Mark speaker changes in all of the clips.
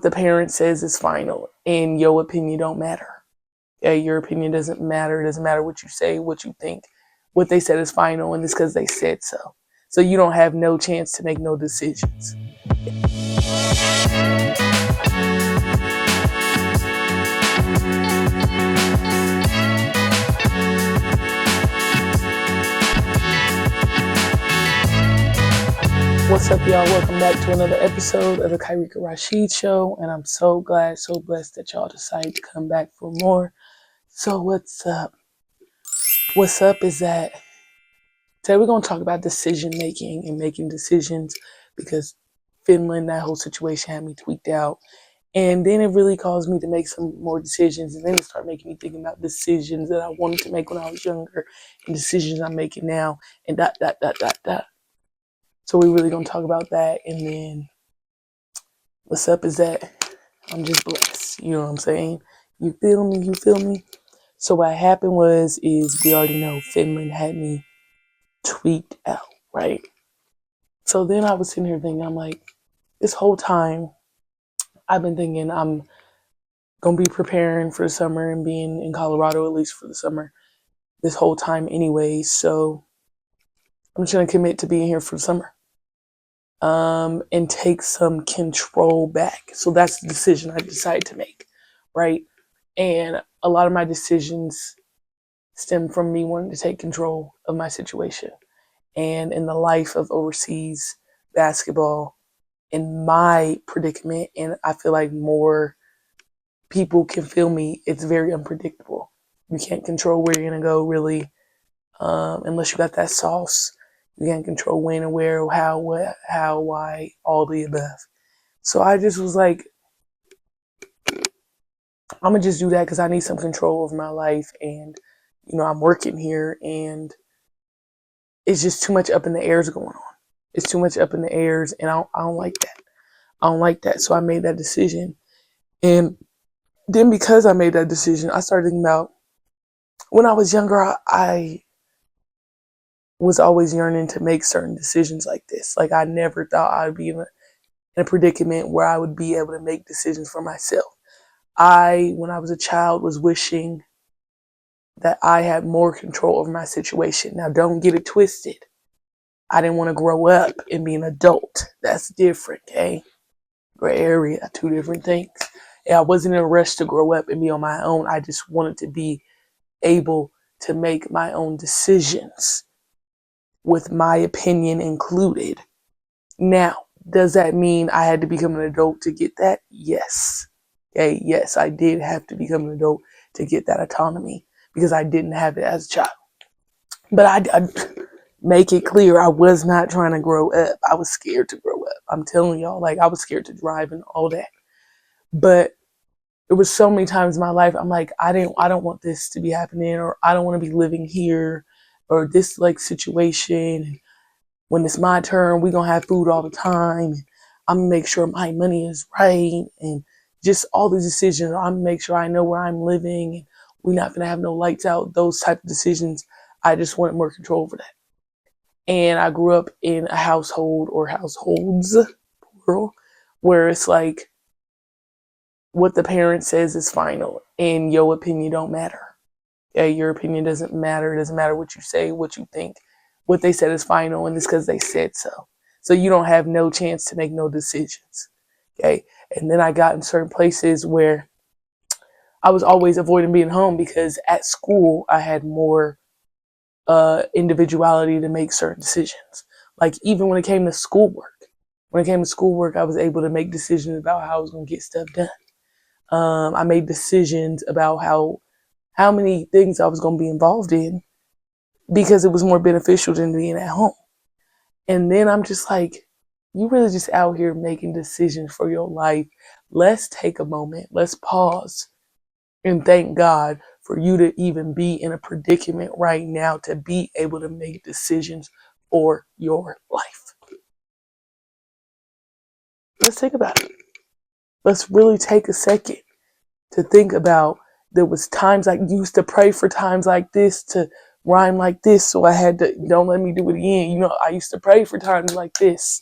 Speaker 1: The parent says is final, and your opinion don't matter. Yeah, your opinion doesn't matter. It doesn't matter what you say, what you think. What they said is final, and it's because they said so. So you don't have no chance to make no decisions. What's up, y'all? Welcome back to another episode of the Kairika Rashid Show, and I'm so glad, so blessed that y'all decided to come back for more. So what's up? What's up is that today we're going to talk about decision making and making decisions, because Finland, that whole situation had me tweaked out. And then it really caused me to make some more decisions, and then it started making me think about decisions that I wanted to make when I was younger and decisions I'm making now, and dot, dot, dot, dot, dot. So we're really going to talk about that. And then what's up is that I'm just blessed. You know what I'm saying? You feel me? You feel me? So what happened is we already know Finland had me tweaked out, right? So then I was sitting here thinking, I'm like, this whole time I've been thinking I'm going to be preparing for the summer and being in Colorado at least for the summer this whole time anyway. So I'm just going to commit to being here for the summer. And take some control back. So that's the decision I decided to make, right? And a lot of my decisions stem from me wanting to take control of my situation. And in the life of overseas basketball, in my predicament, and I feel like more people can feel me, it's very unpredictable. You can't control where you're going to go, really, unless you got that sauce. You can't control when and where, how, what, how, why, all the above. So I just was like, I'm going to just do that because I need some control over my life. And, you know, I'm working here and it's just too much up in the airs going on. It's too much up in the airs, and I don't like that. I don't like that. So I made that decision. And then because I made that decision, I started thinking about when I was younger, I was always yearning to make certain decisions like this. Like I never thought I'd be in a predicament where I would be able to make decisions for myself. When I was a child, was wishing that I had more control over my situation. Now, don't get it twisted. I didn't want to grow up and be an adult. That's different, okay? Gray area, two different things. And I wasn't in a rush to grow up and be on my own. I just wanted to be able to make my own decisions, with my opinion included. Now, does that mean I had to become an adult to get that? Yes. Okay, yes, I did have to become an adult to get that autonomy because I didn't have it as a child. But I make it clear, I was not trying to grow up. I was scared to grow up. I'm telling y'all, like I was scared to drive and all that. But it was so many times in my life, I'm like, I don't want this to be happening, or I don't want to be living here, or this like situation. When it's my turn, we're going to have food all the time. And I'm going to make sure my money is right. And just all the decisions. I'm going to make sure I know where I'm living. And we're not going to have no lights out. Those type of decisions. I just wanted more control over that. And I grew up in a household, or households, plural, where it's like what the parent says is final. And your opinion don't matter. Yeah, your opinion doesn't matter. It doesn't matter what you say, what you think. What they said is final, and it's because they said so. So you don't have no chance to make no decisions. Okay. And then I got in certain places where I was always avoiding being home because at school I had more individuality to make certain decisions. Like even when it came to schoolwork. I was able to make decisions about how I was going to get stuff done. I made decisions about how many things I was going to be involved in, because it was more beneficial than being at home. And then I'm just like, you really just out here making decisions for your life. Let's take a moment. Let's pause and thank God for you to even be in a predicament right now to be able to make decisions for your life. Let's think about it. Let's really take a second to think about, there was times I used to pray for times like this, to rhyme like this, so I had to, don't let me do it again. You know, I used to pray for times like this.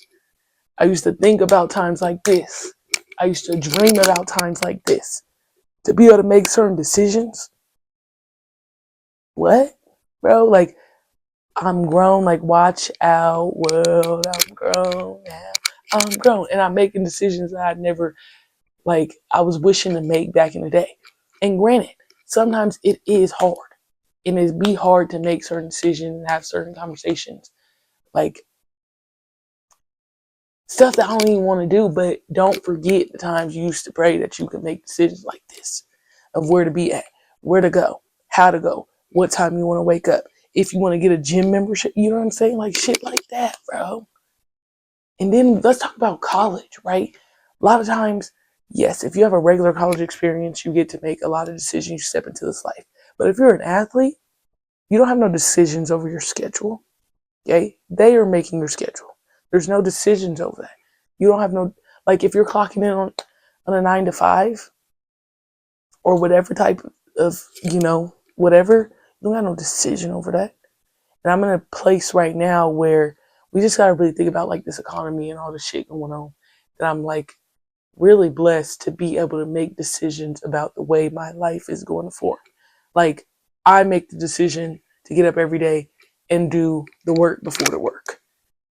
Speaker 1: I used to think about times like this. I used to dream about times like this. To be able to make certain decisions. What? Bro, like, I'm grown, like, watch out, world, I'm grown now. I'm grown. And I'm making decisions that I never, like, I was wishing to make back in the day. And granted, sometimes it is hard. And it be hard to make certain decisions and have certain conversations. Like, stuff that I don't even want to do, but don't forget the times you used to pray that you could make decisions like this of where to be at, where to go, how to go, what time you want to wake up, if you want to get a gym membership, you know what I'm saying? Like shit like that, bro. And then let's talk about college, right? A lot of times, yes, if you have a regular college experience, you get to make a lot of decisions, you step into this life. But if you're an athlete, you don't have no decisions over your schedule. Okay? They are making your schedule. There's no decisions over that. You don't have no, like if you're clocking in on a 9 to 5 or whatever type of, whatever, you don't have no decision over that. And I'm in a place right now where we just got to really think about like this economy and all the shit going on. That I'm like really blessed to be able to make decisions about the way my life is going forward. Like I make the decision to get up every day and do the work before the work.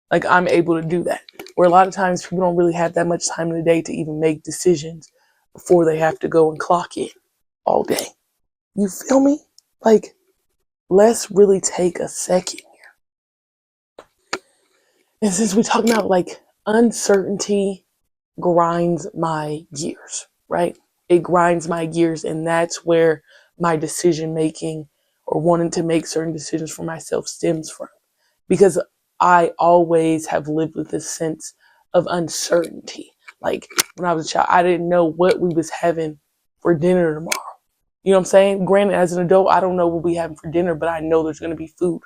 Speaker 1: Like I'm able to do that. Where a lot of times people don't really have that much time in the day to even make decisions before they have to go and clock in all day. You feel me? Like, let's really take a second here. And since we're talking about like uncertainty grinds my gears, right? It grinds my gears, and that's where my decision making or wanting to make certain decisions for myself stems from. Because I always have lived with this sense of uncertainty. Like when I was a child, I didn't know what we was having for dinner tomorrow. You know what I'm saying? Granted, as an adult, I don't know what we having for dinner, but I know there's going to be food.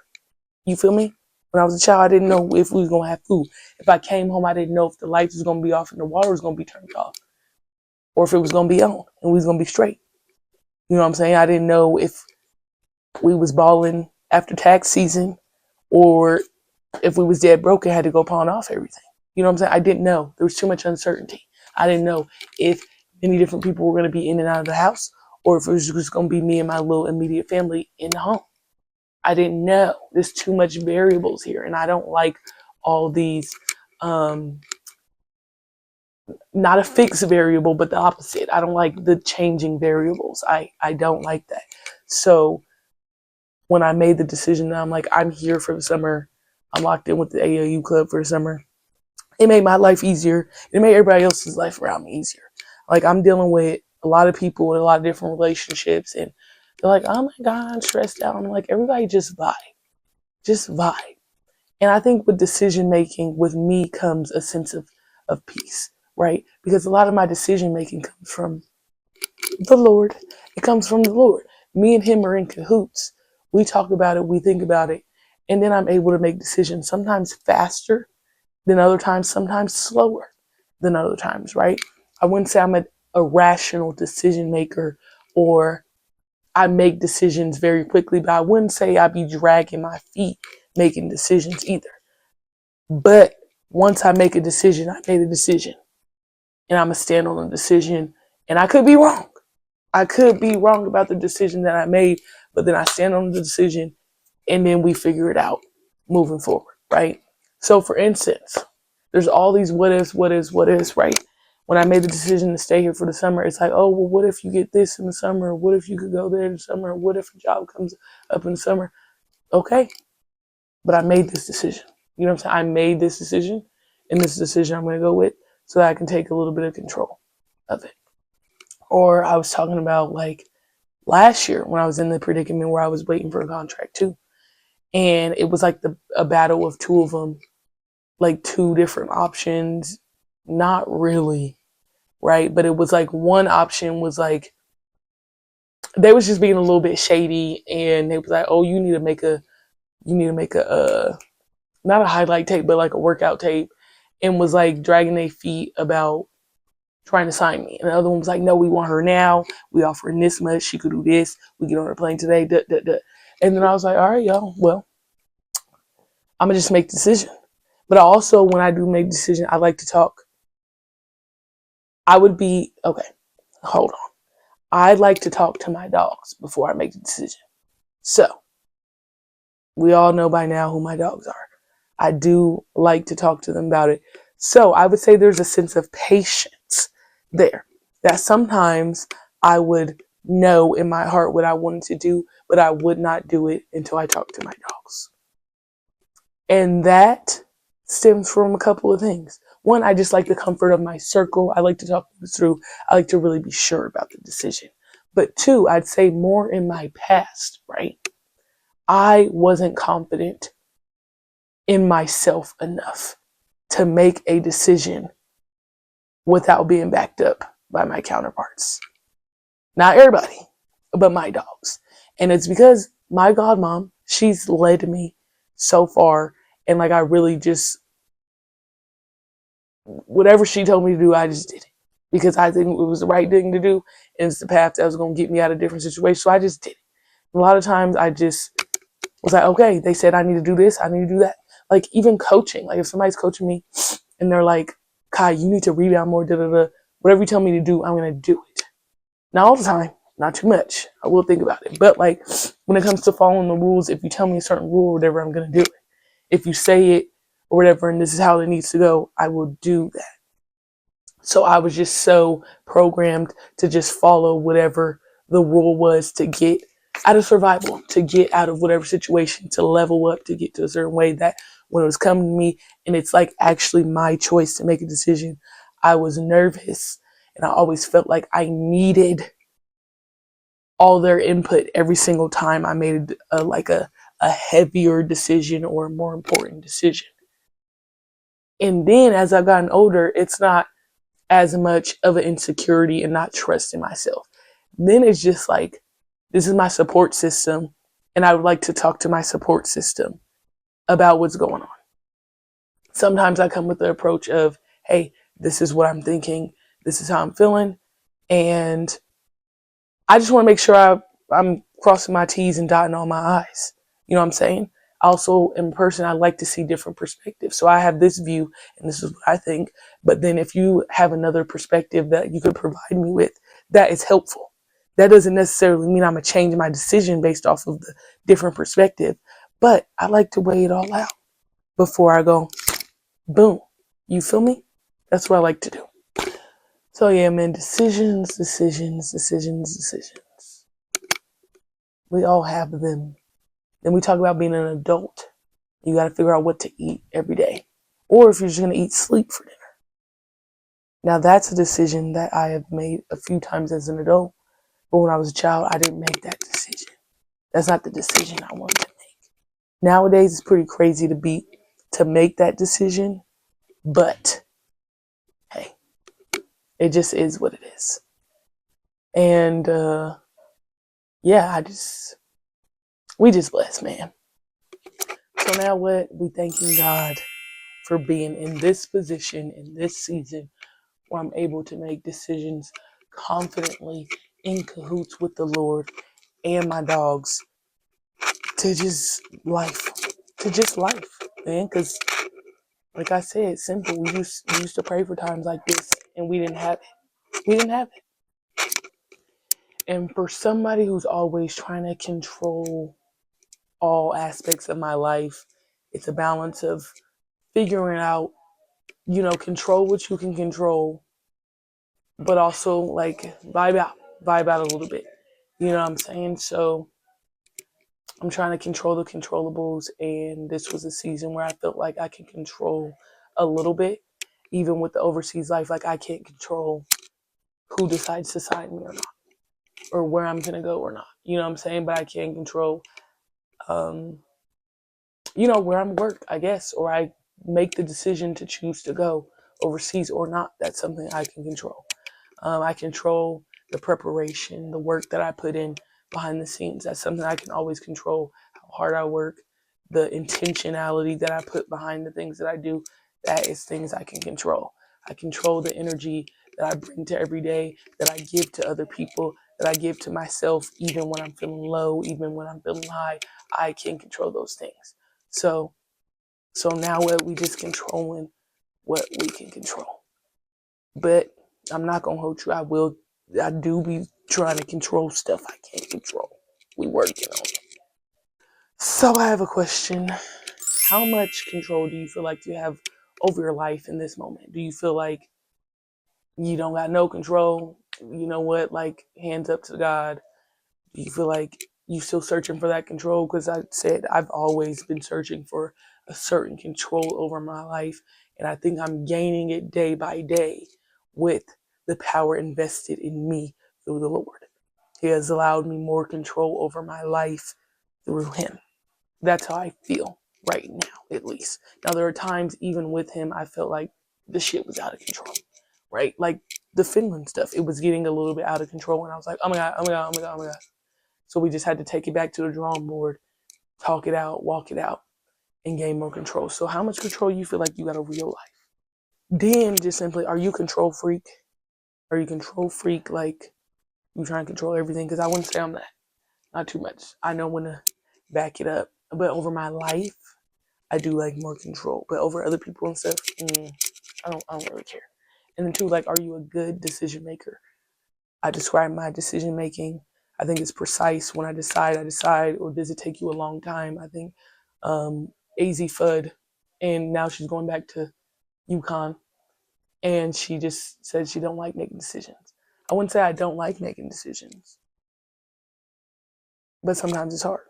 Speaker 1: You feel me? When I was a child, I didn't know if we was going to have food. If I came home, I didn't know if the lights was going to be off and the water was going to be turned off. Or if it was going to be on and we was going to be straight. You know what I'm saying? I didn't know if we was balling after tax season or if we was dead broke and had to go pawn off everything. You know what I'm saying? I didn't know. There was too much uncertainty. I didn't know if many different people were going to be in and out of the house or if it was just going to be me and my little immediate family in the home. I didn't know. There's too much variables here, and I don't like all these, not a fixed variable, but the opposite. I don't like the changing variables. I don't like that. So when I made the decision that I'm like, I'm here for the summer, I'm locked in with the AAU club for the summer, it made my life easier. It made everybody else's life around me easier. Like I'm dealing with a lot of people in a lot of different relationships, and they're like, oh my God, I'm stressed out. I'm like, everybody just vibe. Just vibe. And I think with decision making, with me comes a sense of peace, right? Because a lot of my decision making comes from the Lord. It comes from the Lord. Me and him are in cahoots. We talk about it, we think about it, and then I'm able to make decisions sometimes faster than other times, sometimes slower than other times, right? I wouldn't say I'm a rational decision maker or I make decisions very quickly, but I wouldn't say I be dragging my feet making decisions either. But once I make a decision, I made a decision. And I'm going to stand on the decision. And I could be wrong. I could be wrong about the decision that I made, but then I stand on the decision and then we figure it out moving forward, right? So for instance, there's all these what ifs, right? When I made the decision to stay here for the summer, it's like, oh, well, what if you get this in the summer? What if you could go there in the summer? What if a job comes up in the summer? Okay, but I made this decision. You know what I'm saying? I made this decision, and this decision I'm going to go with so that I can take a little bit of control of it. Or I was talking about like last year when I was in the predicament where I was waiting for a contract too. And it was like a battle of two of them, like two different options. Not really, right? But it was like one option was like, they was just being a little bit shady and they was like, oh, you need to make a, not a highlight tape, but like a workout tape, and was like dragging their feet about trying to sign me. And the other one was like, no, we want her now. We offering this much. She could do this. We get on her plane today. Duh, duh, duh. And then I was like, all right, y'all, well, I'm going to just make the decision. But also, when I do make the decision, I like to talk. I would be, okay, hold on. I like to talk to my dogs before I make the decision. So, we all know by now who my dogs are. I do like to talk to them about it. So, I would say there's a sense of patience there. That sometimes I would know in my heart what I wanted to do, but I would not do it until I talked to my dogs. And that stems from a couple of things. One, I just like the comfort of my circle. I like to talk things through. I like to really be sure about the decision. But two, I'd say more in my past, right? I wasn't confident in myself enough to make a decision without being backed up by my counterparts. Not everybody, but my dogs. And it's because my godmom, she's led me so far. And like, I really just, whatever she told me to do, I just did it. Because I think it was the right thing to do. And it's the path that was going to get me out of different situations. So I just did it. A lot of times I just was like, okay, they said I need to do this. I need to do that. Like even coaching, like if somebody's coaching me and they're like, Kai, you need to rebound more, da da da. Whatever you tell me to do, I'm going to do it. Not all the time, not too much. I will think about it. But like when it comes to following the rules, if you tell me a certain rule or whatever, I'm going to do it. If you say it or whatever, and this is how it needs to go, I will do that. So I was just so programmed to just follow whatever the rule was to get out of survival, to get out of whatever situation, to level up, to get to a certain way that when it was coming to me and it's like actually my choice to make a decision, I was nervous and I always felt like I needed all their input every single time I made a heavier decision or a more important decision. And then as I've gotten older, it's not as much of an insecurity and not trusting myself. Then it's just like, this is my support system, and I would like to talk to my support system about what's going on. Sometimes I come with the approach of, hey, this is what I'm thinking, this is how I'm feeling, and I just want to make sure I'm crossing my T's and dotting all my I's. You know what I'm saying? Also, in person, I like to see different perspectives. So I have this view, and this is what I think. But then if you have another perspective that you could provide me with, that is helpful. That doesn't necessarily mean I'm going to change my decision based off of the different perspective. But I like to weigh it all out before I go, boom. You feel me? That's what I like to do. So yeah, man, decisions. We all have them. Then we talk about being an adult. You got to figure out what to eat every day. Or if you're just going to eat sleep for dinner. Now that's a decision that I have made a few times as an adult. But when I was a child, I didn't make that decision. That's not the decision I wanted to make. Nowadays, it's pretty crazy to make that decision. But, hey, it just is what it is. And, yeah, we just blessed, man. So now what? We thanking God for being in this position, in this season, where I'm able to make decisions confidently in cahoots with the Lord and my dogs to just life, man. Because, like I said, simple. We used to pray for times like this, and we didn't have it. We didn't have it. And for somebody who's always trying to control all aspects of my life, it's a balance of figuring out, control what you can control, but also like vibe out a little bit. You know what I'm saying? So I'm trying to control the controllables, and this was a season where I felt like I can control a little bit, even with the overseas life. Like I can't control who decides to sign me or not, or where I'm gonna go or not. You know what I'm saying? But I can control, where I'm work, I guess, or I make the decision to choose to go overseas or not. That's something I can control. I control the preparation, the work that I put in behind the scenes. That's something I can always control. How hard I work, the intentionality that I put behind the things that I do. That is things I can control. I control the energy that I bring to every day, that I give to other people, that I give to myself, even when I'm feeling low, even when I'm feeling high. I can control those things. So now we just controlling what we can control. But I'm not gonna hold you. I do be trying to control stuff I can't control. We working on it. So I have a question. How much control do you feel like you have over your life in this moment? Do you feel like you don't got no control? You know what? Like, hands up to God. Do you feel like you still searching for that control? Because I said I've always been searching for a certain control over my life. And I think I'm gaining it day by day with the power invested in me through the Lord. He has allowed me more control over my life through Him. That's how I feel right now, at least. Now, there are times, even with Him, I felt like the shit was out of control, right? Like the Finland stuff, it was getting a little bit out of control. And I was like, oh my God, oh my God, oh my God, oh my God. So we just had to take it back to the drawing board, talk it out, walk it out, and gain more control. So how much control you feel like you got over your life? Then just simply, are you control freak? Are you control freak? Like you trying to control everything? Because I wouldn't say I'm that. Not too much. I know when to back it up. But over my life, I do like more control. But over other people and stuff, I don't really care. And then two, like, are you a good decision maker? I describe my decision making. I think it's precise. When I decide, or does it take you a long time? I think AZ Fudd, and now she's going back to UConn, and she just said she don't like making decisions. I wouldn't say I don't like making decisions, but sometimes it's hard.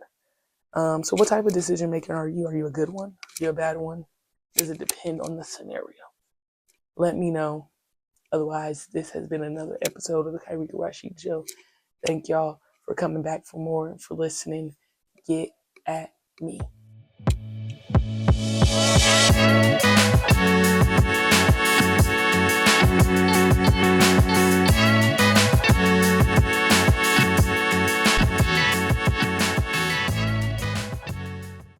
Speaker 1: So what type of decision maker are you? Are you a good one? Are you a bad one? Does it depend on the scenario? Let me know. Otherwise, this has been another episode of the Kyrika Rashid Show. Thank y'all for coming back for more and for listening. Get at me.